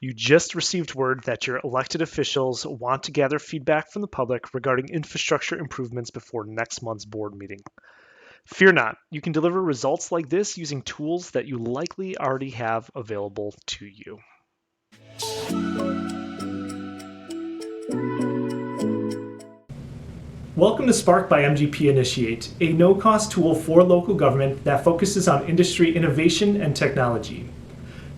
You just received word that your elected officials want to gather feedback from the public regarding infrastructure improvements before next month's board meeting. Fear not, you can deliver results like this using tools that you likely already have available to you. Welcome to Spark by MGP Initiate, a no-cost tool for local government that focuses on industry innovation and technology.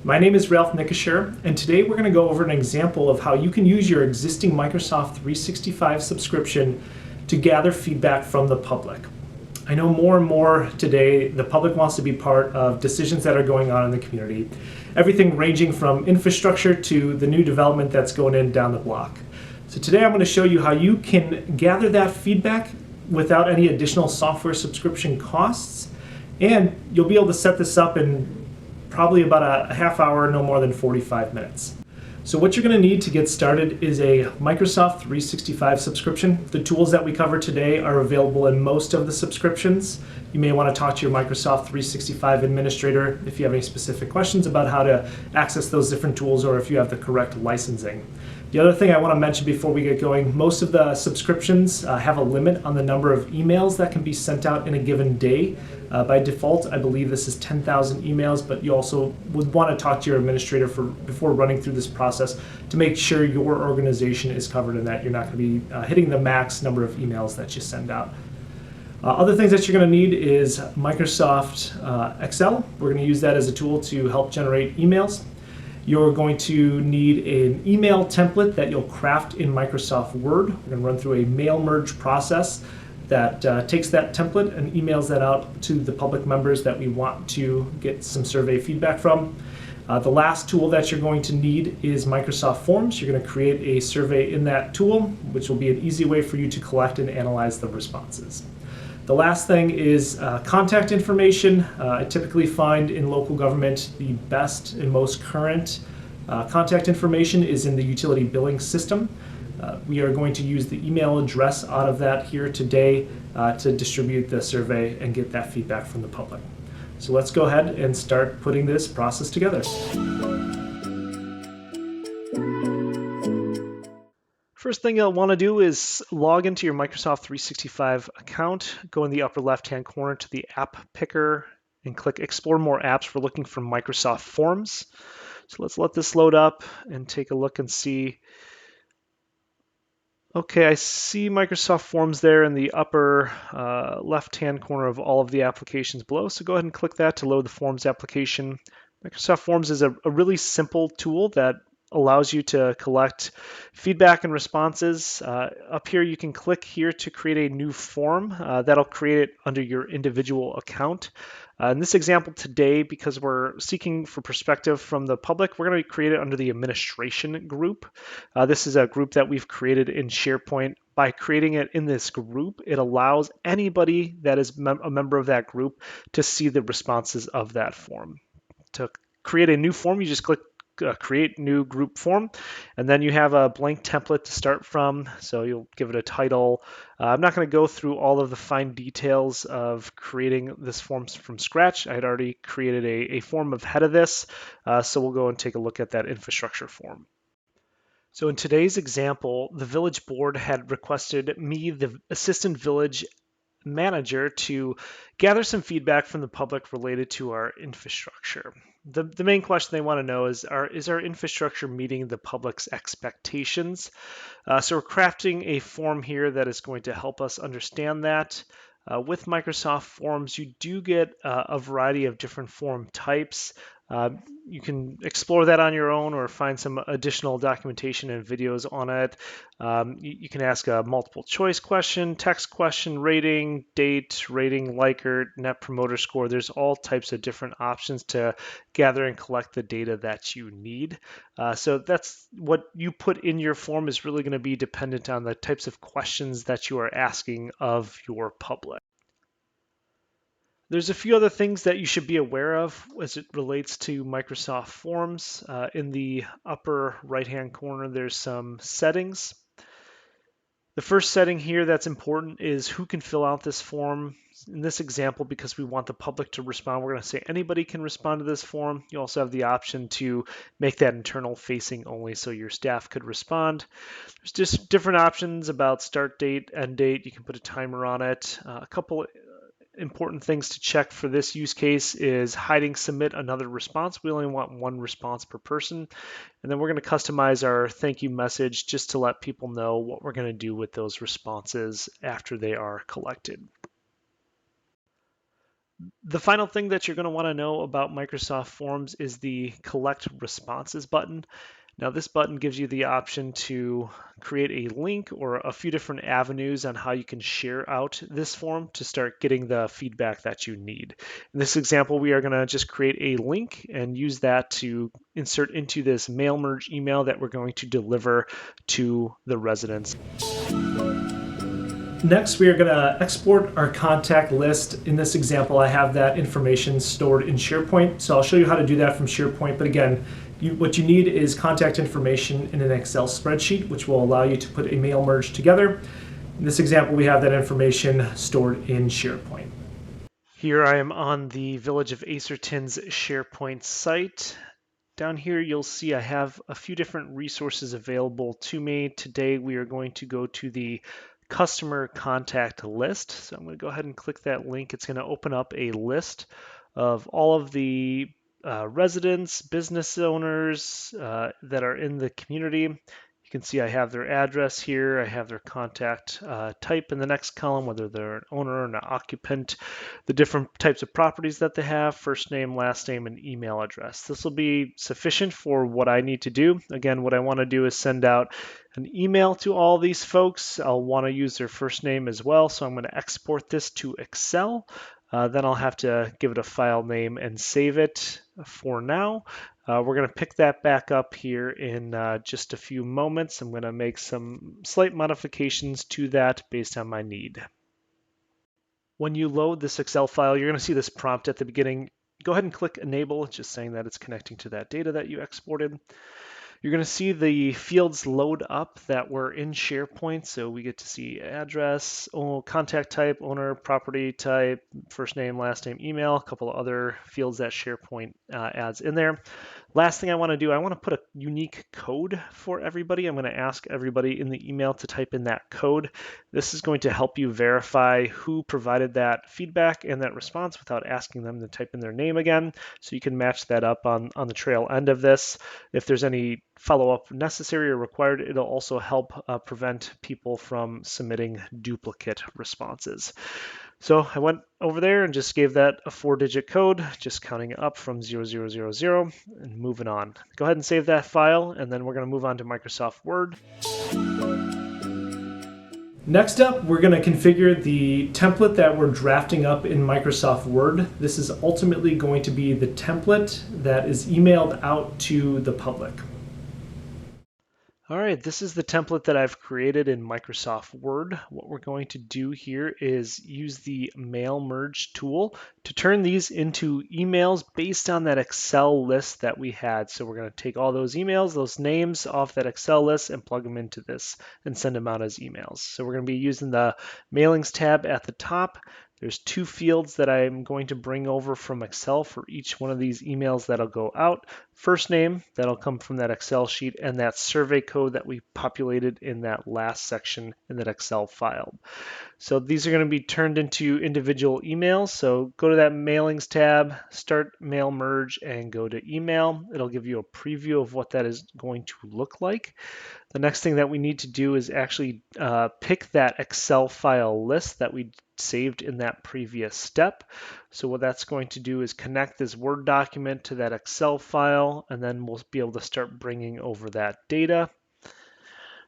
My name is Ralph Nickesher, and today we're going to go over an example of how you can use your existing Microsoft 365 subscription to gather feedback from the public. I know more and more today the public wants to be part of decisions that are going on in the community, everything ranging from infrastructure to the new development that's going in down the block. So today I'm going to show you how you can gather that feedback without any additional software subscription costs, and you'll be able to set this up in probably about a half hour, no more than 45 minutes. So what you're going to need to get started is a Microsoft 365 subscription. The tools that we cover today are available in most of the subscriptions. You may want to talk to your Microsoft 365 administrator if you have any specific questions about how to access those different tools or if you have the correct licensing. The other thing I want to mention before we get going, most of the subscriptions have a limit on the number of emails that can be sent out in a given day. By default, I believe this is 10,000 emails, but you also would want to talk to your administrator before running through this process to make sure your organization is covered and that you're not going to be hitting the max number of emails that you send out. Other things that you're going to need is Microsoft Excel. We're going to use that as a tool to help generate emails. You're going to need an email template that you'll craft in Microsoft Word. We're going to run through a mail merge process that takes that template and emails that out to the public members that we want to get some survey feedback from. The last tool that you're going to need is Microsoft Forms. You're going to create a survey in that tool, which will be an easy way for you to collect and analyze the responses. The last thing is contact information. I typically find in local government the best and most current contact information is in the utility billing system. We are going to use the email address out of that here today to distribute the survey and get that feedback from the public. So let's go ahead and start putting this process together. First thing you'll want to do is log into your Microsoft 365 account, go in the upper left-hand corner to the app picker and click Explore More Apps. We're looking for Microsoft Forms. So let's let this load up and take a look and see. Okay, I see Microsoft Forms there in the upper left-hand corner of all of the applications below. So go ahead and click that to load the Forms application. Microsoft Forms is a really simple tool that allows you to collect feedback and responses. Up here, you can click here to create a new form. That'll create it under your individual account. In this example today, because we're seeking for perspective from the public, we're going to create it under the administration group. This is a group that we've created in SharePoint. By creating it in this group, it allows anybody that is a member of that group to see the responses of that form. To create a new form, you just click create new group form, and then you have a blank template to start from. So you'll give it a title. I'm not going to go through all of the fine details of creating this form from scratch. I had already created a form ahead of this, so we'll go and take a look at that infrastructure form. So in today's example, the village board had requested me, the assistant village manager, to gather some feedback from the public related to our infrastructure. The main question they want to know is our infrastructure meeting the public's expectations? So we're crafting a form here that is going to help us understand that. With Microsoft Forms, you do get a variety of different form types. You can explore that on your own or find some additional documentation and videos on it. You can ask a multiple choice question, text question, rating, date, rating, Likert, net promoter score. There's all types of different options to gather and collect the data that you need. So that's what you put in your form is really going to be dependent on the types of questions that you are asking of your public. There's a few other things that you should be aware of as it relates to Microsoft Forms. In the upper right-hand corner, there's some settings. The first setting here that's important is who can fill out this form. In this example, because we want the public to respond, we're going to say anybody can respond to this form. You also have the option to make that internal facing only so your staff could respond. There's just different options about start date, end date. You can put a timer on it. A couple important things to check for this use case is hiding submit another response. We only want one response per person. And then we're going to customize our thank you message just to let people know what we're going to do with those responses after they are collected. The final thing that you're going to want to know about Microsoft Forms is the Collect Responses button. Now, this button gives you the option to create a link or a few different avenues on how you can share out this form to start getting the feedback that you need. In this example, we are going to just create a link and use that to insert into this mail merge email that we're going to deliver to the residents. Next, we are going to export our contact list. In this example, I have that information stored in SharePoint, so I'll show you how to do that from SharePoint. But again, what you need is contact information in an Excel spreadsheet, which will allow you to put a mail merge together. In this example, we have that information stored in SharePoint. Here I am on the Village of Acerton's SharePoint site. Down here, you'll see I have a few different resources available to me. Today, we are going to go to the customer contact list. So I'm going to go ahead and click that link. It's going to open up a list of all of the residents, business owners that are in the community. You can see I have their address here. I have their contact type in the next column, whether they're an owner or an occupant, the different types of properties that they have, first name, last name, and email address. This will be sufficient for what I need to do. Again, what I want to do is send out an email to all these folks. I'll want to use their first name as well, so I'm going to export this to Excel. Then I'll have to give it a file name and save it for now. We're going to pick that back up here in just a few moments. I'm going to make some slight modifications to that based on my need. When you load this Excel file, you're going to see this prompt at the beginning. Go ahead and click Enable, just saying that it's connecting to that data that you exported. You're going to see the fields load up that were in SharePoint. So we get to see address, contact type, owner, property type, first name, last name, email, a couple of other fields that SharePoint adds in there. Last thing I want to do, I want to put a unique code for everybody. I'm going to ask everybody in the email to type in that code. This is going to help you verify who provided that feedback and that response without asking them to type in their name again. So you can match that up on the trail end of this. If there's any follow-up necessary or required, it'll also help prevent people from submitting duplicate responses. So I went over there and just gave that a 4-digit code, just counting up from 0000 and moving on. Go ahead and save that file, and then we're going to move on to Microsoft Word. Next up, we're going to configure the template that we're drafting up in Microsoft Word. This is ultimately going to be the template that is emailed out to the public. All right, this is the template that I've created in Microsoft Word. What we're going to do here is use the mail merge tool to turn these into emails based on that Excel list that we had. So we're going to take all those emails, those names off that Excel list and plug them into this and send them out as emails. So we're going to be using the mailings tab at the top. There's 2 fields that I'm going to bring over from Excel for each one of these emails that'll go out. First name, that'll come from that Excel sheet, and that survey code that we populated in that last section in that Excel file. So these are going to be turned into individual emails. So go to that mailings tab, start mail merge, and go to email. It'll give you a preview of what that is going to look like. The next thing that we need to do is actually pick that Excel file list that we saved in that previous step. So what that's going to do is connect this Word document to that Excel file, and then we'll be able to start bringing over that data.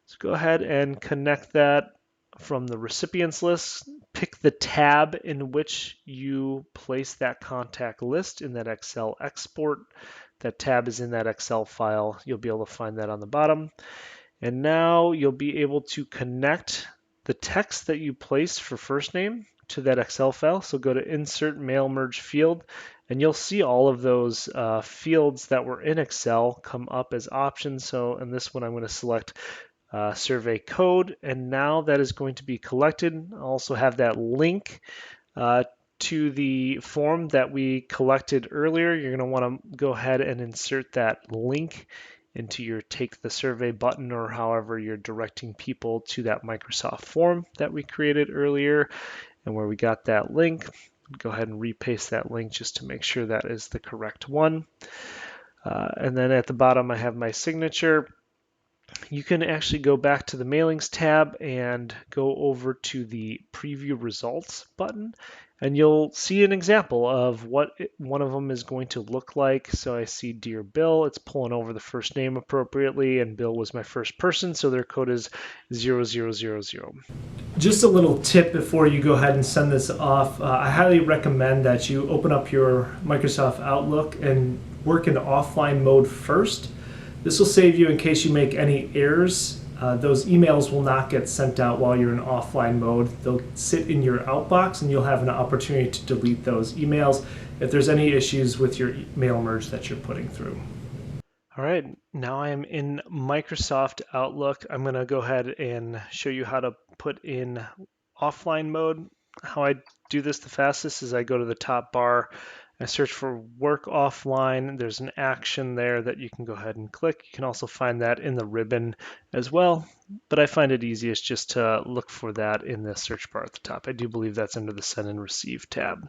So go ahead and connect that from the recipients list. Pick the tab in which you place that contact list in that Excel export. That tab is in that Excel file. You'll be able to find that on the bottom. And now you'll be able to connect the text that you placed for first name to that Excel file. So go to Insert Mail Merge Field, and you'll see all of those fields that were in Excel come up as options. So in this one, I'm going to select survey code, and now that is going to be collected. I'll also have that link to the form that we collected earlier. You're going to want to go ahead and insert that link into your Take the Survey button, or however you're directing people to that Microsoft form that we created earlier and where we got that link. Go ahead and repaste that link just to make sure that is the correct one. And then at the bottom, I have my signature. You can actually go back to the mailings tab and go over to the preview results button, and you'll see an example of what one of them is going to look like. So I see Dear Bill, it's pulling over the first name appropriately, and Bill was my first person, so their code is 0000. Just a little tip before you go ahead and send this off. I highly recommend that you open up your Microsoft Outlook and work in offline mode first. This will save you in case you make any errors. Those emails will not get sent out while you're in offline mode. They'll sit in your outbox and you'll have an opportunity to delete those emails if there's any issues with your mail merge that you're putting through. All right, now I am in Microsoft Outlook. I'm going to go ahead and show you how to put in offline mode. How I do this the fastest is I go to the top bar, I search for work offline. There's an action there that you can go ahead and click. You can also find that in the ribbon as well, but I find it easiest just to look for that in the search bar at the top. I do believe that's under the Send and Receive tab.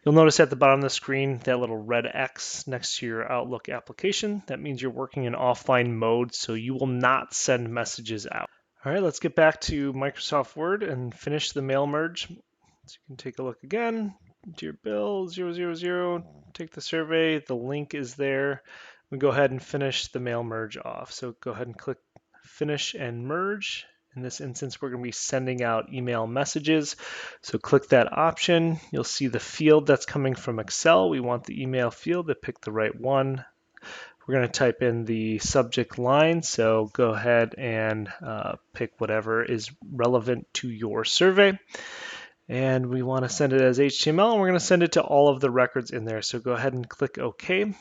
You'll notice at the bottom of the screen that little red X next to your Outlook application. That means you're working in offline mode, so you will not send messages out. All right, let's get back to Microsoft Word and finish the mail merge. So you can take a look again. Dear Bill 000, take the survey. The link is there. We go ahead and finish the mail merge off. So go ahead and click Finish and Merge. In this instance, we're going to be sending out email messages. So click that option. You'll see the field that's coming from Excel. We want the email field to pick the right one. We're going to type in the subject line. So go ahead and pick whatever is relevant to your survey. And we want to send it as HTML, and we're going to send it to all of the records in there. So go ahead and click OK.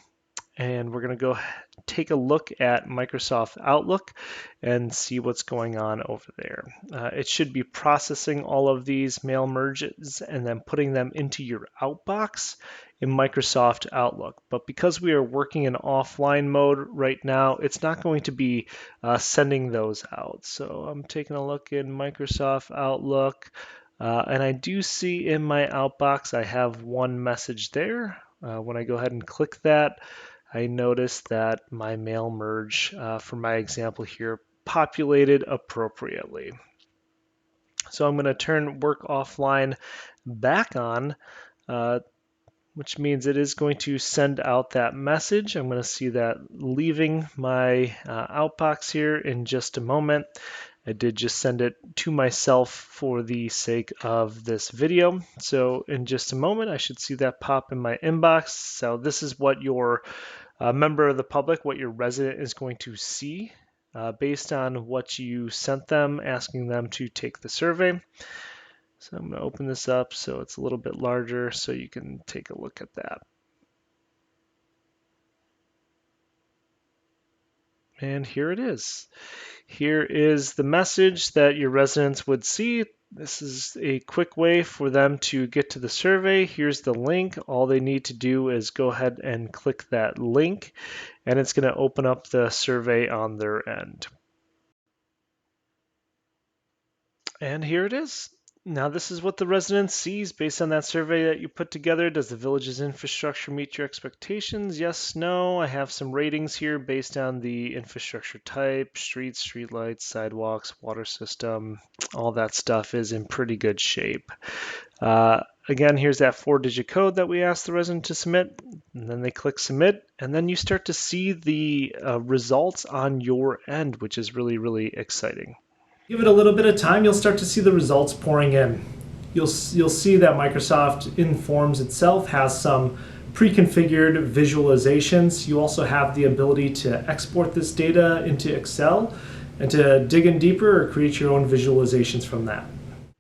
And we're going to go take a look at Microsoft Outlook and see what's going on over there. It should be processing all of these mail merges and then putting them into your outbox in Microsoft Outlook. But because we are working in offline mode right now, it's not going to be sending those out. So I'm taking a look in Microsoft Outlook. And I do see in my outbox, I have one message there. When I go ahead and click that, I notice that my mail merge for my example here populated appropriately. So I'm going to turn work offline back on, which means it is going to send out that message. I'm going to see that leaving my outbox here in just a moment. I did just send it to myself for the sake of this video. So in just a moment, I should see that pop in my inbox. So this is what your member of the public, what your resident is going to see based on what you sent them, asking them to take the survey. So I'm going to open this up so it's a little bit larger so you can take a look at that. And here it is. Here is the message that your residents would see. This is a quick way for them to get to the survey. Here's the link. All they need to do is go ahead and click that link, and it's going to open up the survey on their end. And here it is. Now this is what the resident sees based on that survey that you put together. Does the village's infrastructure meet your expectations? Yes, no. I have some ratings here based on the infrastructure type, streets, streetlights, sidewalks, water system. All that stuff is in pretty good shape. Again, here's that 4-digit code that we asked the resident to submit. And then they click submit, and then you start to see the results on your end, which is really, really exciting. Give it a little bit of time, you'll start to see the results pouring in. You'll see that Microsoft in Forms itself has some pre-configured visualizations. You also have the ability to export this data into Excel and to dig in deeper or create your own visualizations from that.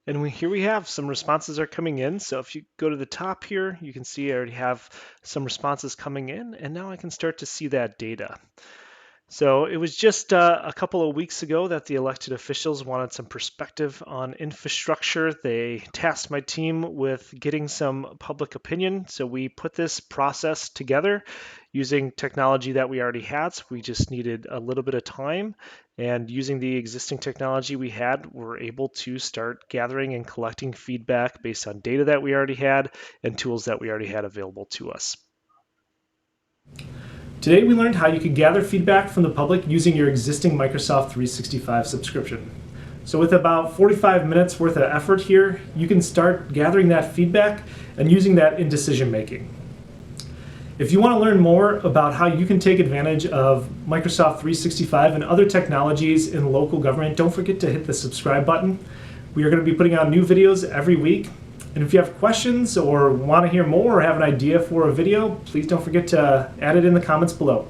And here we have some responses are coming in. So if you go to the top here, you can see I already have some responses coming in, and now I can start to see that data. So it was just a couple of weeks ago that the elected officials wanted some perspective on infrastructure. They tasked my team with getting some public opinion. So we put this process together using technology that we already had. So we just needed a little bit of time. And using the existing technology we had, we're able to start gathering and collecting feedback based on data that we already had and tools that we already had available to us. Today we learned how you could gather feedback from the public using your existing Microsoft 365 subscription. So with about 45 minutes worth of effort here, you can start gathering that feedback and using that in decision making. If you want to learn more about how you can take advantage of Microsoft 365 and other technologies in local government, don't forget to hit the subscribe button. We are going to be putting out new videos every week. And if you have questions or want to hear more or have an idea for a video, please don't forget to add it in the comments below.